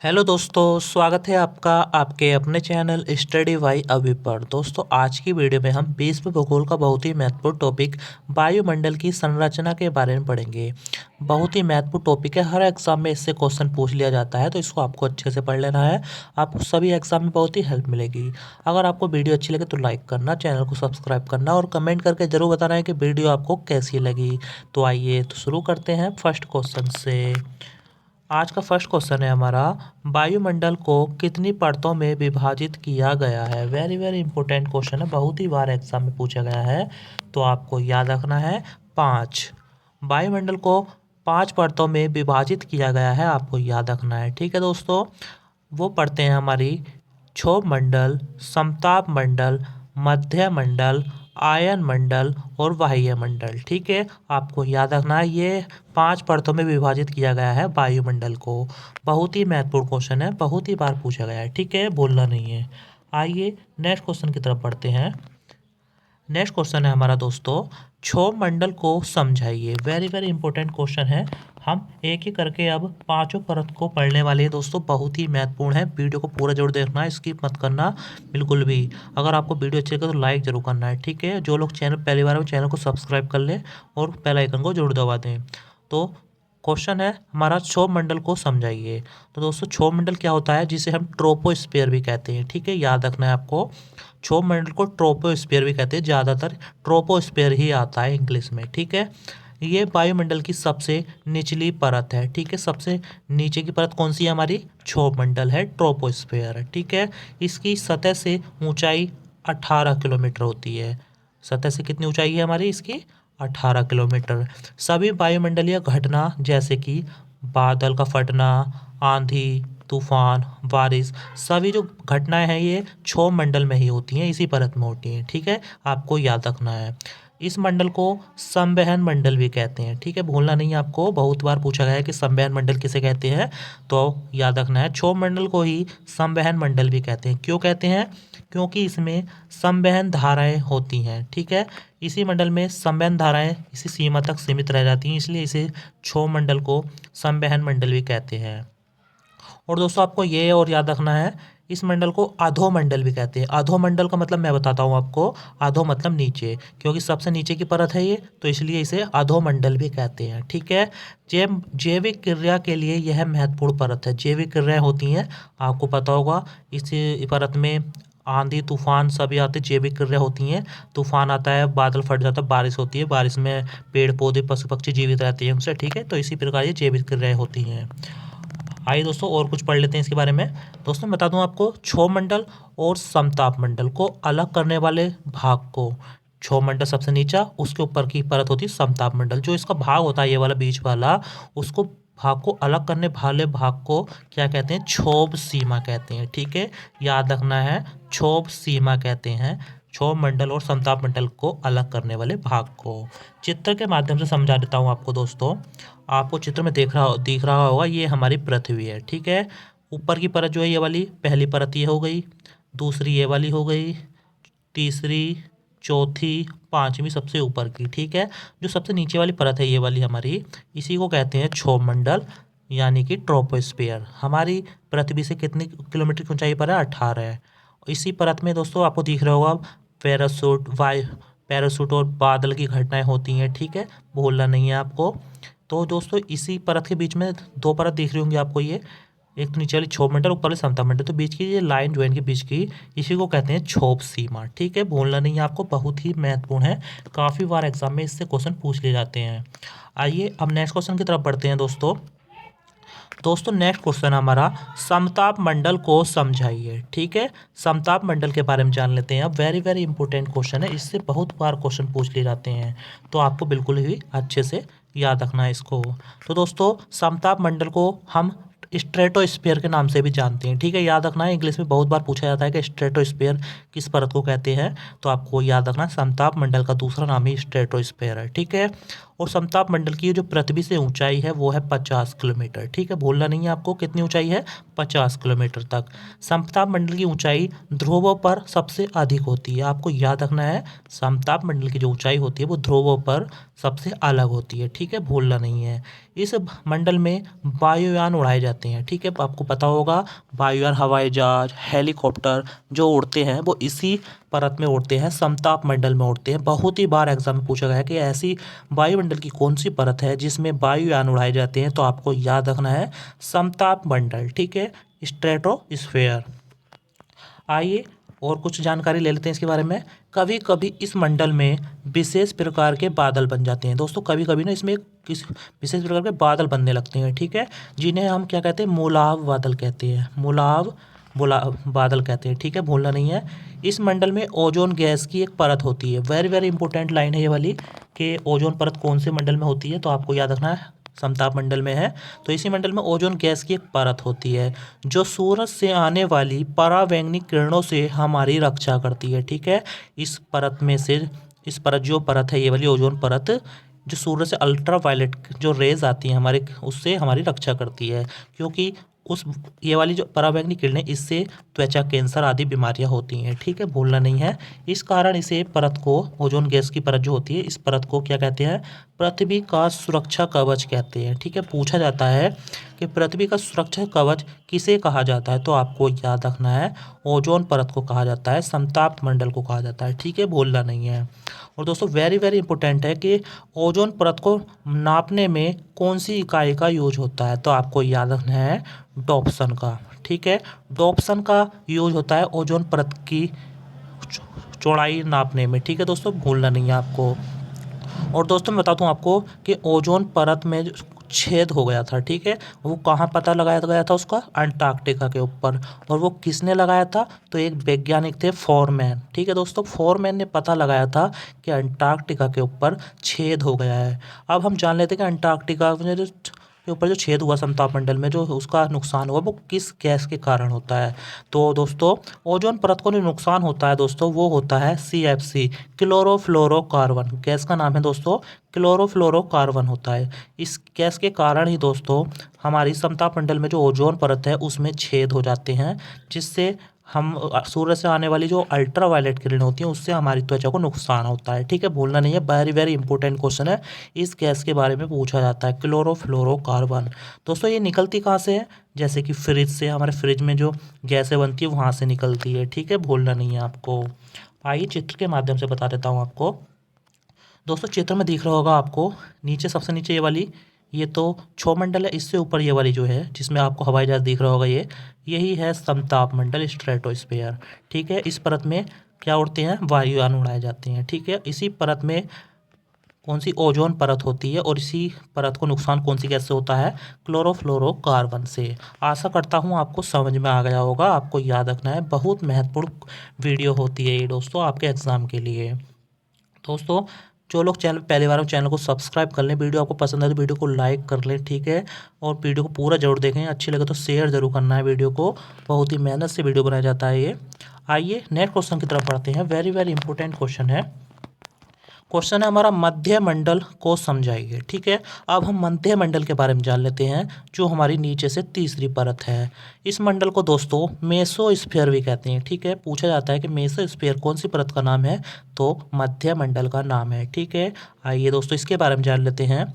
Hello दोस्तों, स्वागत है आपका आपके अपने चैनल स्टडी बाय अभी पर। दोस्तों, आज की वीडियो में हम विश्व भूगोल का बहुत ही महत्वपूर्ण टॉपिक वायुमंडल की संरचना के बारे में पढ़ेंगे। बहुत ही महत्वपूर्ण टॉपिक है, हर एग्जाम में इससे क्वेश्चन पूछ लिया जाता है, तो इसको आपको अच्छे से पढ़ लेना है। आपको सभी एग्जाम में बहुत ही हेल्प मिलेगी। अगर आपको वीडियो अच्छी लगे तो लाइक करना, चैनल को सब्सक्राइब करना और कमेंट करके ज़रूर बताना है कि वीडियो आपको कैसी लगी। तो आइए तो शुरू करते हैं फर्स्ट क्वेश्चन से। आज का फर्स्ट क्वेश्चन है हमारा, वायुमंडल को कितनी परतों में विभाजित किया गया है। वेरी वेरी इंपॉर्टेंट क्वेश्चन है, बहुत ही बार एग्जाम में पूछा गया है, तो आपको याद रखना है 5। वायुमंडल को 5 परतों में विभाजित किया गया है, आपको याद रखना है। ठीक है दोस्तों, वो परतें हैं हमारी क्षोभ मंडल, समताप मंडल, मध्य मंडल, आयन मंडल और बाह्य मंडल। ठीक है, आपको याद रखना है, ये 5 परतों में विभाजित किया गया है वायुमंडल को। बहुत ही महत्वपूर्ण क्वेश्चन है, बहुत ही बार पूछा गया है। ठीक है, बोलना नहीं है। आइए नेक्स्ट क्वेश्चन की तरफ बढ़ते हैं। नेक्स्ट क्वेश्चन है हमारा दोस्तों, क्षोभ मंडल को समझाइए। वेरी वेरी इंपॉर्टेंट क्वेश्चन है। हम एक ही करके अब पांचों परत को पढ़ने वाले हैं दोस्तों, बहुत ही महत्वपूर्ण है। वीडियो को पूरा जरूर देखना है, स्किप मत करना बिल्कुल भी। अगर आपको वीडियो अच्छी लगे तो लाइक जरूर करना है। ठीक है, जो लोग चैनल पहली बार है वो चैनल को सब्सक्राइब कर लें और बेल आइकन को जरूर दबा दें। तो क्वेश्चन है हमारा, क्षोभ मंडल को समझाइए। तो दोस्तों, क्षोभ मंडल क्या होता है, जिसे हम ट्रोपोस्फीयर भी कहते हैं। ठीक है, याद रखना है आपको, क्षोभ मंडल को ट्रोपोस्फीयर भी कहते हैं, ज़्यादातर ट्रोपोस्फीयर ही आता है इंग्लिश में। ठीक है, ये वायुमंडल की सबसे निचली परत है। ठीक है, सबसे नीचे की परत कौन सी है हमारी, क्षोभ मंडल है, ट्रोपोस्फीयर। ठीक है, इसकी सतह से ऊंचाई 18 किलोमीटर होती है। सतह से कितनी ऊंचाई है हमारी इसकी, 18 किलोमीटर। सभी वायुमंडलीय घटना जैसे कि बादल का फटना, आंधी, तूफान, बारिश, सभी जो घटनाएं हैं ये क्षोभ मंडल में ही होती हैं, इसी परत में होती हैं। ठीक है, आपको याद रखना है। इस मंडल को संवहन मंडल भी कहते हैं। ठीक है, भूलना नहीं है आपको, बहुत बार पूछा गया है कि संवहन मंडल किसे कहते हैं, तो याद रखना है, क्षोभ मंडल को ही संवहन मंडल भी कहते हैं। क्यों कहते हैं, क्योंकि इसमें संवहन धाराएं होती हैं। ठीक है, इसी मंडल में संवहन धाराएं इसी सीमा तक सीमित रह जाती हैं, इसलिए इसे क्षोभ मंडल को संवहन मंडल भी कहते हैं। और दोस्तों, आपको ये और याद रखना है, इस मंडल को अधोमंडल भी कहते हैं। अधोमंडल का मतलब मैं बताता हूँ आपको, अधो मतलब नीचे, क्योंकि सबसे नीचे की परत है ये, तो इसलिए इसे अधोमंडल भी कहते हैं। ठीक है, जैविक क्रिया के लिए यह महत्वपूर्ण परत है। जैविक क्रियाएं होती हैं, आपको पता होगा, इस परत में आंधी तूफान सभी आते, जैविक क्रिया होती हैं। तूफान आता है, बादल फट जाता है, बारिश होती है, बारिश में पेड़ पौधे पशु पक्षी जीवित रहते हैं उनसे। ठीक है, तो इसी प्रकार ये जैविक क्रियाएं होती हैं। आइए दोस्तों, और कुछ पढ़ लेते हैं इसके बारे में। दोस्तों, मैं बता दूं आपको, क्षोभ मंडल और समताप मंडल को अलग करने वाले भाग को, क्षोभ मंडल सबसे नीचा, उसके ऊपर की परत होती है समताप मंडल। जो इसका भाग होता है ये वाला बीच वाला, उसको भाग को अलग करने वाले भाग को क्या कहते हैं, क्षोभ सीमा कहते हैं। ठीक है, याद रखना है, क्षोभ सीमा कहते हैं क्षोभ मंडल और समताप मंडल को अलग करने वाले भाग को। चित्र के माध्यम से समझा देता हूँ आपको दोस्तों। आपको चित्र में दिख रहा होगा, ये हमारी पृथ्वी है। ठीक है, ऊपर की परत जो है ये वाली पहली परत ये हो गई, दूसरी ये वाली हो गई, तीसरी, चौथी, पांचवी सबसे ऊपर की। ठीक है, जो सबसे नीचे वाली परत है ये वाली हमारी, इसी को कहते हैं क्षोभ मंडल, यानी कि ट्रोपोस्फियर। हमारी पृथ्वी से कितनी किलोमीटर की ऊंचाई पर है, 18 है। इसी परत में दोस्तों आपको दिख रहा होगा पैरासूट और बादल की घटनाएं होती हैं। ठीक है, भूलना नहीं है आपको। तो दोस्तों, इसी परत के बीच में 2 परत दिख रही होंगी आपको, ये एक तो नीचे वाली क्षोभ मंडल, ऊपर वाली समताप मंडल, तो बीच की ये लाइन जो है इनके बीच की, इसी को कहते हैं क्षोभ सीमा। ठीक है, भूलना नहीं है आपको, बहुत ही महत्वपूर्ण है, काफ़ी बार एग्जाम में इससे क्वेश्चन पूछ लिए जाते हैं। आइए अब नेक्स्ट क्वेश्चन की तरफ बढ़ते हैं दोस्तों। दोस्तों, नेक्स्ट क्वेश्चन हमारा, समताप मंडल को समझाइए। ठीक है, समताप मंडल के बारे में जान लेते हैं। अब वेरी वेरी इंपॉर्टेंट क्वेश्चन है, इससे बहुत बार क्वेश्चन पूछ लिए जाते हैं, तो आपको बिल्कुल ही अच्छे से याद रखना है इसको। तो दोस्तों, समताप मंडल को हम स्ट्रेटोस्फीयर के नाम से भी जानते हैं। ठीक है, याद रखना है, इंग्लिश में बहुत बार पूछा जाता है कि स्ट्रेटोस्फीयर किस परत को कहते हैं, तो आपको याद रखना है, समताप मंडल का दूसरा नाम ही स्ट्रेटोस्फीयर है। ठीक है, और समताप मंडल की जो पृथ्वी से ऊंचाई है वो है 50 किलोमीटर। ठीक है, भूलना नहीं है आपको, कितनी ऊंचाई है, 50 किलोमीटर तक। समताप मंडल की ऊंचाई ध्रुवों पर सबसे अधिक होती है। आपको याद रखना है, समताप मंडल की जो ऊंचाई होती है वो ध्रुवों पर सबसे अलग होती है। ठीक है, भूलना नहीं है। इस मंडल में वायुयान उड़ाए जाते हैं। ठीक है, आपको पता होगा वायुयान, हवाई जहाज, हेलीकॉप्टर जो उड़ते हैं वो इसी परत में उड़ते हैं, समताप मंडल में उड़ते हैं। बहुत ही बार एग्जाम में पूछा गया है कि ऐसी वायुमंडल की कौन सी परत है जिसमें वायुयान उड़ाए जाते हैं, तो आपको याद रखना है समताप मंडल। ठीक है, स्ट्रेटोस्फेयर। आइए और कुछ जानकारी ले लेते हैं इसके बारे में। कभी कभी इस मंडल में विशेष प्रकार के बादल बन जाते हैं। दोस्तों कभी कभी ना इसमें किस विशेष प्रकार के बादल बनने लगते हैं। ठीक है, जिन्हें हम क्या कहते हैं, मूलाभ बादल कहते हैं। मूलाभ बोला बादल कहते हैं। ठीक है, भूलना नहीं है। इस मंडल में ओजोन गैस की एक परत होती है। वेरी वेरी इंपॉर्टेंट लाइन है ये वाली, कि ओजोन परत कौन से मंडल में होती है, तो आपको याद रखना है समताप मंडल में है। तो इसी मंडल में ओजोन गैस की एक परत होती है जो सूरज से आने वाली परावैंगनिक किरणों से हमारी रक्षा करती है। ठीक है, इस परत में से इस परत जो परत है ये वाली ओजोन परत, जो सूरज से अल्ट्रा वायलेट जो रेज आती हैं हमारे, उससे हमारी रक्षा करती है। क्योंकि उस ये वाली जो परावैंगनिक किरणें, इससे त्वचा कैंसर आदि बीमारियां होती हैं। ठीक है, भूलना नहीं है। इस कारण इसे परत को, ओजोन गैस की परत जो होती है, इस परत को क्या कहते हैं, पृथ्वी का सुरक्षा कवच कहते हैं। ठीक है, पूछा जाता है कि पृथ्वी का सुरक्षा कवच किसे कहा जाता है, तो आपको याद रखना है ओजोन परत को कहा जाता है, समताप मंडल को कहा जाता है। ठीक है, भूलना नहीं है। और दोस्तों वेरी वेरी इंपॉर्टेंट है कि ओजोन परत को नापने में कौन सी इकाई का यूज होता है, तो आपको याद रखना है डॉप्सन का। ठीक है, डॉप्सन का यूज होता है ओजोन परत की चौड़ाई नापने में। ठीक है दोस्तों, भूलना नहीं है आपको। और दोस्तों मैं बताता हूँ आपको कि ओजोन परत में जो छेद हो गया था, ठीक है, वो कहाँ पता लगाया गया था उसका, अंटार्कटिका के ऊपर। और वो किसने लगाया था, तो एक वैज्ञानिक थे फोरमैन। ठीक है दोस्तों, फोरमैन ने पता लगाया था कि अंटार्कटिका के ऊपर छेद हो गया है। अब हम जान लेते हैं कि अंटार्कटिका में जो के ऊपर जो छेद हुआ समताप मंडल में, जो उसका नुकसान हुआ वो किस गैस के कारण होता है। तो दोस्तों ओजोन परत को जो नुकसान होता है दोस्तों, वो होता है CFC, क्लोरोफ्लोरोकार्बन। गैस का नाम है दोस्तों क्लोरोफ्लोरोकार्बन होता है। इस गैस के कारण ही दोस्तों हमारी समताप मंडल में जो ओजोन परत है उसमें छेद हो जाते हैं, जिससे हम सूर्य से आने वाली जो अल्ट्रा वायलेट किरण होती हैं उससे हमारी त्वचा को नुकसान होता है। ठीक है, भूलना नहीं है, वेरी वेरी इंपॉर्टेंट क्वेश्चन है। इस गैस के बारे में पूछा जाता है, क्लोरोफ्लोरोकार्बन। दोस्तों ये निकलती कहाँ से है, जैसे कि फ्रिज से, हमारे फ्रिज में जो गैसें बनती है वहाँ से निकलती है। ठीक है, भूलना नहीं है आपको। आइए चित्र के माध्यम से बता देता हूँ आपको। दोस्तों चित्र में दिख रहा होगा आपको, नीचे सबसे नीचे ये वाली, ये तो क्षोमंडल है। इससे ऊपर ये वाली जो है जिसमें आपको हवाई जहाज दिख रहा होगा, यही है समताप मंडल, स्ट्रेटोस्फेयर। ठीक है, इस परत में क्या उड़ते हैं, वायुयान उड़ाए जाते हैं। ठीक है, इसी परत में कौन सी, ओजोन परत होती है। और इसी परत को नुकसान कौन सी गैस से होता है, क्लोरोफ्लोरोकार्बन से। आशा करता हूँ आपको समझ में आ गया होगा। आपको याद रखना है, बहुत महत्वपूर्ण वीडियो होती है ये दोस्तों आपके एग्जाम के लिए। दोस्तों जो लोग चैनल पहली बार चैनल को सब्सक्राइब कर लें, वीडियो आपको पसंद है तो वीडियो को लाइक कर लें। ठीक है, और वीडियो को पूरा जरूर देखें, अच्छी लगे तो शेयर जरूर करना है वीडियो को। बहुत ही मेहनत से वीडियो बनाया जाता है ये। आइए नेक्स्ट क्वेश्चन की तरफ बढ़ते हैं। वेरी वेरी इंपॉर्टेंट क्वेश्चन है। क्वेश्चन है हमारा, मध्य मंडल को समझाइए। ठीक है, अब हम मध्य मंडल के बारे में जान लेते हैं, जो हमारी नीचे से तीसरी परत है। इस मंडल को दोस्तों मेसोस्फीयर भी कहते हैं। ठीक है, पूछा जाता है कि मेसोस्फीयर कौन सी परत का नाम है, तो मध्य मंडल का नाम है। ठीक है, आइए दोस्तों इसके बारे में जान लेते हैं।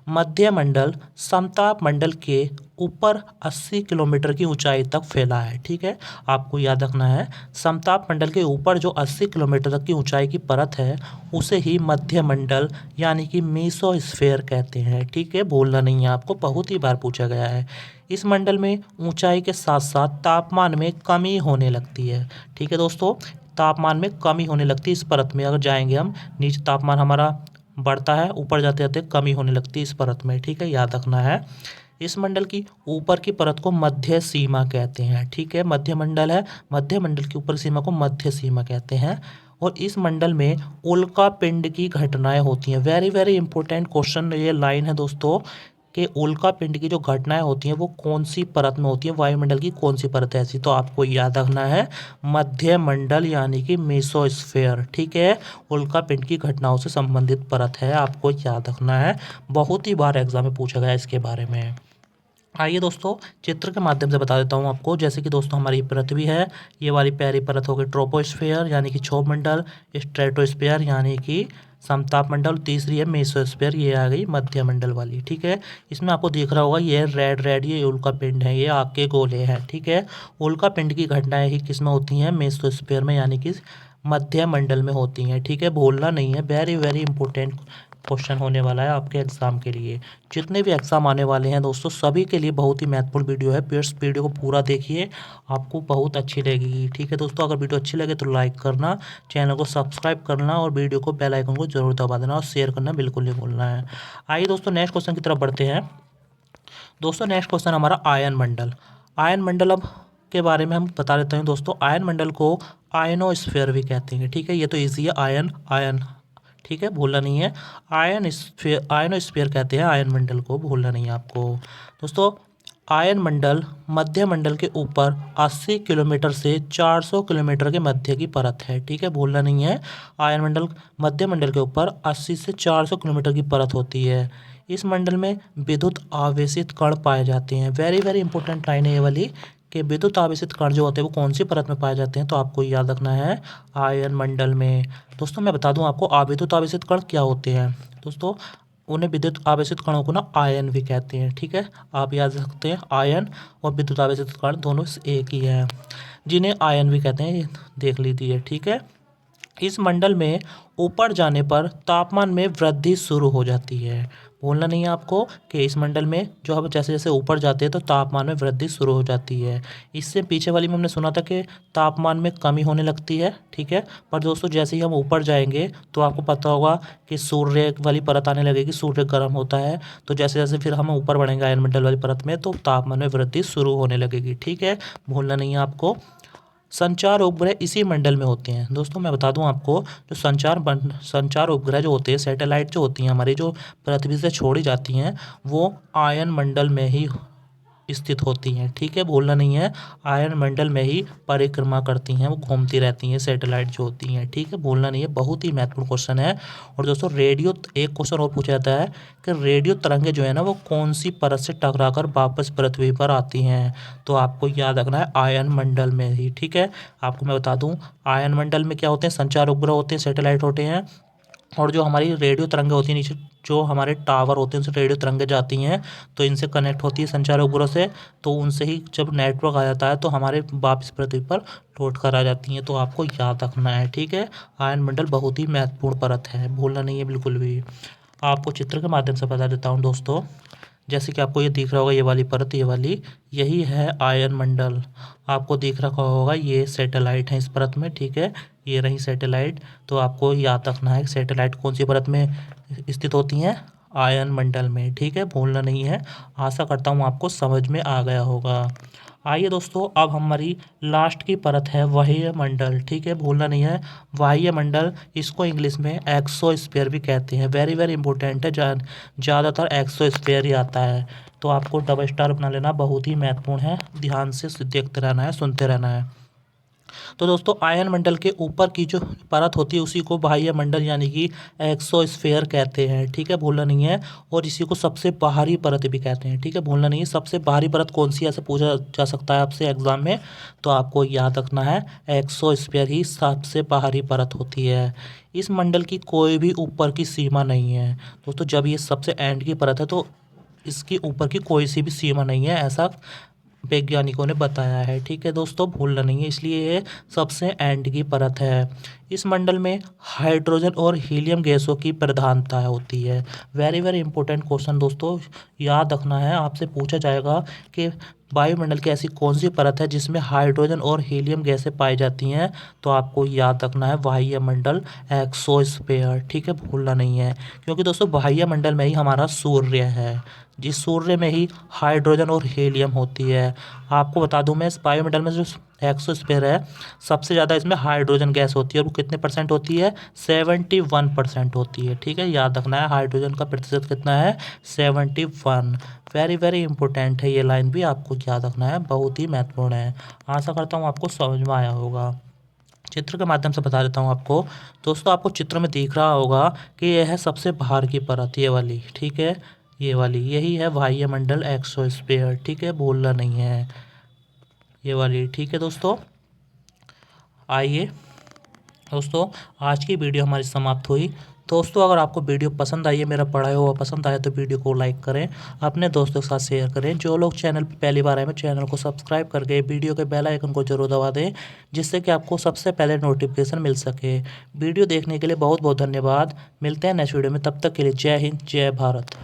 मध्य मंडल समताप मंडल के ऊपर 80 किलोमीटर की ऊंचाई तक फैला है। ठीक है, आपको याद रखना है, समताप मंडल के ऊपर जो 80 किलोमीटर तक की ऊंचाई की परत है उसे ही मध्य मंडल यानी कि मेसोस्फीयर कहते हैं। ठीक है, भूलना नहीं है आपको, बहुत ही बार पूछा गया है। इस मंडल में ऊंचाई के साथ साथ तापमान में कमी होने लगती है। ठीक है दोस्तों, तापमान में कमी होने लगती है इस परत में। अगर जाएंगे हम नीचे, तापमान हमारा बढ़ता है, ऊपर जाते जाते कमी होने लगती है इस परत में। ठीक है, याद रखना है। इस मंडल की ऊपर की परत को मध्य सीमा कहते हैं। ठीक है, मध्य मंडल है, मध्य मंडल की ऊपर सीमा को मध्य सीमा कहते हैं। और इस मंडल में उल्का पिंड की घटनाएं होती हैं। वेरी वेरी इंपॉर्टेंट क्वेश्चन ये लाइन है दोस्तों, कि उल्का पिंड की जो घटनाएं होती हैं वो कौन सी परत में होती है, वायुमंडल की कौन सी परत है ऐसी, तो आपको याद रखना है मध्य मंडल यानी कि मेसोस्फेयर। ठीक है, उल्का पिंड की घटनाओं से संबंधित परत है, आपको याद रखना है, बहुत ही बार एग्जाम में पूछा गया इसके बारे में। आइए दोस्तों चित्र के माध्यम से बता देता हूँ आपको। जैसे कि दोस्तों हमारी पृथ्वी है, ये वाली पहली परत हो गई ट्रोपोस्फेयर यानी कि क्षोभ मंडल, स्ट्रेटोस्फेयर यानी कि समताप मंडल, तीसरी है मेसोस्फेयर, ये आ गई मध्य मंडल वाली। ठीक है, इसमें आपको दिख रहा होगा ये रेड रेड ये उल्का पिंड है, ये आग के गोले हैं। ठीक है, उल्का पिंड की घटनाएं ही किस में होती हैं, मेसोस्फेयर में यानी कि मध्य मंडल में होती हैं। ठीक है, भूलना नहीं है, वेरी वेरी इंपॉर्टेंट क्वेश्चन होने वाला है आपके एग्जाम के लिए। जितने भी एग्जाम आने वाले हैं दोस्तों सभी के लिए बहुत ही महत्वपूर्ण वीडियो है, प्लीज वीडियो को पूरा देखिए, आपको बहुत अच्छी लगेगी। ठीक है दोस्तों, अगर वीडियो अच्छी लगे तो लाइक करना, चैनल को सब्सक्राइब करना और वीडियो को बेल आइकन को जरूर दबा देना और शेयर करना बिल्कुल नहीं भूलना है। आइए दोस्तों नेक्स्ट क्वेश्चन की तरफ बढ़ते हैं। दोस्तों नेक्स्ट क्वेश्चन हमारा आयन मंडल। आयन मंडल अब के बारे में हम बता देते हैं दोस्तों। आयन मंडल को आयनोस्फीयर भी कहते हैं। ठीक है, ये तो ईजी है, आयन आयन, ठीक है, भूलना नहीं है। आयनोस्फीयर कहते हैं आयन मंडल को, भूलना नहीं है आपको। दोस्तों आयन मंडल मध्य मंडल के ऊपर 80 किलोमीटर से 400 किलोमीटर के मध्य की परत है। ठीक है, भूलना नहीं है, आयन मंडल मध्य मंडल के ऊपर 80 से 400 किलोमीटर की परत होती है। इस मंडल में विद्युत आवेशित कण पाए जाते हैं। वेरी वेरी इंपॉर्टेंट लाइन है ये वाली, कि विद्युत आवेशित कण जो होते हैं वो कौन सी परत में पाए जाते हैं, तो आपको याद रखना है आयन मंडल में। दोस्तों मैं बता दूं आपको विद्युत आवेशित कण क्या होते हैं। दोस्तों उन्हें विद्युत आवेशित कणों को ना आयन भी कहते हैं। ठीक है, आप याद रख सकते हैं आयन और विद्युत आवेशित कण दोनों एक ही है, जिन्हें आयन भी कहते हैं, देख लीजिए। ठीक है, इस मंडल में ऊपर जाने पर तापमान में वृद्धि शुरू हो जाती है। भूलना नहीं है आपको कि इस मंडल में जो हम जैसे जैसे ऊपर जाते हैं तो तापमान में वृद्धि शुरू हो जाती है। इससे पीछे वाली में हमने सुना था कि तापमान में कमी होने लगती है। ठीक है, पर दोस्तों जैसे ही हम ऊपर जाएंगे तो आपको पता होगा कि सूर्य वाली परत आने लगेगी, सूर्य गर्म होता है, तो जैसे जैसे फिर हम ऊपर बढ़ेंगे आयन मंडल वाली परत में तो तापमान में वृद्धि शुरू होने लगेगी। ठीक है, भूलना नहीं है आपको। संचार उपग्रह इसी मंडल में होते हैं। दोस्तों मैं बता दूं आपको, जो संचार उपग्रह जो होते हैं, सैटेलाइट जो होती हैं हमारी, जो पृथ्वी से छोड़ी जाती हैं, वो आयन मंडल में ही स्थित होती हैं। ठीक है, भूलना नहीं है, आयन मंडल में ही परिक्रमा करती हैं, वो घूमती रहती हैं सैटेलाइट जो होती हैं। ठीक है, भूलना नहीं है, बहुत ही महत्वपूर्ण क्वेश्चन है। और दोस्तों रेडियो, एक क्वेश्चन और पूछा जाता है कि रेडियो तरंगे जो है ना वो कौन सी परत से टकराकर वापस पृथ्वी पर आती हैं, तो आपको याद रखना है आयन मंडल में ही। ठीक है, आपको मैं बता दूं आयन मंडल में क्या होते हैं, संचार उपग्रह होते हैं, सैटेलाइट होते हैं, और जो हमारी रेडियो तरंगे होती हैं नीचे जो हमारे टावर होते हैं उनसे रेडियो तरंगे जाती हैं, तो इनसे कनेक्ट होती है संचार उपग्रह से, तो उनसे ही जब नेटवर्क आ जाता है तो हमारे वापस पृथ्वी पर लौट कर आ जाती हैं, तो आपको याद रखना है। ठीक है, आयन मंडल बहुत ही महत्वपूर्ण परत है, भूलना नहीं है बिल्कुल भी। आपको चित्र के माध्यम से बता देता हूँ दोस्तों। जैसे कि आपको ये दिख रहा होगा, ये वाली परत, ये वाली, यही है आयन मंडल। आपको दिख रखा होगा ये सैटेलाइट है इस परत में। ठीक है, ये रही सैटेलाइट, तो आपको याद रखना है सैटेलाइट कौन सी परत में स्थित होती हैं, आयन मंडल में। ठीक है, भूलना नहीं है। आशा करता हूँ आपको समझ में आ गया होगा। आइए दोस्तों अब हमारी लास्ट की परत है वाह्य मंडल। ठीक है, भूलना नहीं है, वाह्य मंडल, इसको इंग्लिश में एक्सोस्फीयर भी कहते हैं। वेरी वेरी इंपॉर्टेंट है, ज़्यादातर एक्सोस्फीयर ही आता है, तो आपको डबल स्टार बना लेना, बहुत ही महत्वपूर्ण है, ध्यान से देखते रहना है, सुनते रहना है। तो दोस्तों आयन मंडल के ऊपर की जो परत होती है उसी को बाह्य मंडल यानी कि एक्सोस्फीयर कहते हैं। ठीक है, भूलना नहीं है, और इसी को सबसे बाहरी परत भी कहते हैं। ठीक है, भूलना नहीं है, सबसे बाहरी परत कौन सी, ऐसे पूछा जा सकता है आपसे एग्जाम में, तो आपको याद रखना है एक्सोस्फीयर ही सबसे बाहरी परत होती है। इस मंडल की कोई भी ऊपर की सीमा नहीं है दोस्तों, जब ये सबसे एंड की परत है तो इसकी ऊपर की कोई सी भी सीमा नहीं है, ऐसा वैज्ञानिकों ने बताया है। ठीक है दोस्तों, भूलना नहीं है, इसलिए ये सबसे एंड की परत है। इस मंडल में हाइड्रोजन और हीलियम गैसों की प्रधानता होती है। वेरी वेरी इंपॉर्टेंट क्वेश्चन दोस्तों, याद रखना है, आपसे पूछा जाएगा कि वायुमंडल की ऐसी कौन सी परत है जिसमें हाइड्रोजन और हीलियम गैसें पाई जाती हैं, तो आपको याद रखना है बाह्य मंडल एक्सोस्फीयर। ठीक है, भूलना नहीं है, क्योंकि दोस्तों बाह्य मंडल में ही हमारा सूर्य है। जिस सूर्य में ही हाइड्रोजन और हीलियम होती है। आपको बता दूं मैं, इस वायुमंडल में जो एक्सोस्फीयर है, सबसे ज़्यादा इसमें हाइड्रोजन गैस होती है और वो कितने परसेंट होती है? 71% होती है। ठीक है, याद रखना है हाइड्रोजन का प्रतिशत कितना है? 71। वेरी वेरी इंपॉर्टेंट है, ये लाइन भी आपको याद रखना है, बहुत ही महत्वपूर्ण है। आशा करता हूँ आपको समझ में आया होगा। चित्र के माध्यम से बता देता हूँ आपको। दोस्तों, आपको चित्र में दिख रहा होगा कि यह है सबसे बाहर की परत, ये वाली। ठीक है, ये वाली, यही है वायुमंडल एक्सोस्फीयर। ठीक है, भूलना नहीं है, ये वाली। ठीक है दोस्तों, आइए दोस्तों, आज की वीडियो हमारी समाप्त हुई। दोस्तों, अगर आपको वीडियो पसंद आई है, मेरा पढ़ाया हुआ पसंद आया, तो वीडियो को लाइक करें, अपने दोस्तों के साथ शेयर करें। जो लोग चैनल पर पहली बार आए हैं, चैनल को सब्सक्राइब करके वीडियो के बेल आइकन को जरूर दबा दें, जिससे कि आपको सबसे पहले नोटिफिकेशन मिल सके। वीडियो देखने के लिए बहुत बहुत धन्यवाद। मिलते हैं नेक्स्ट वीडियो में, तब तक के लिए जय हिंद, जय भारत।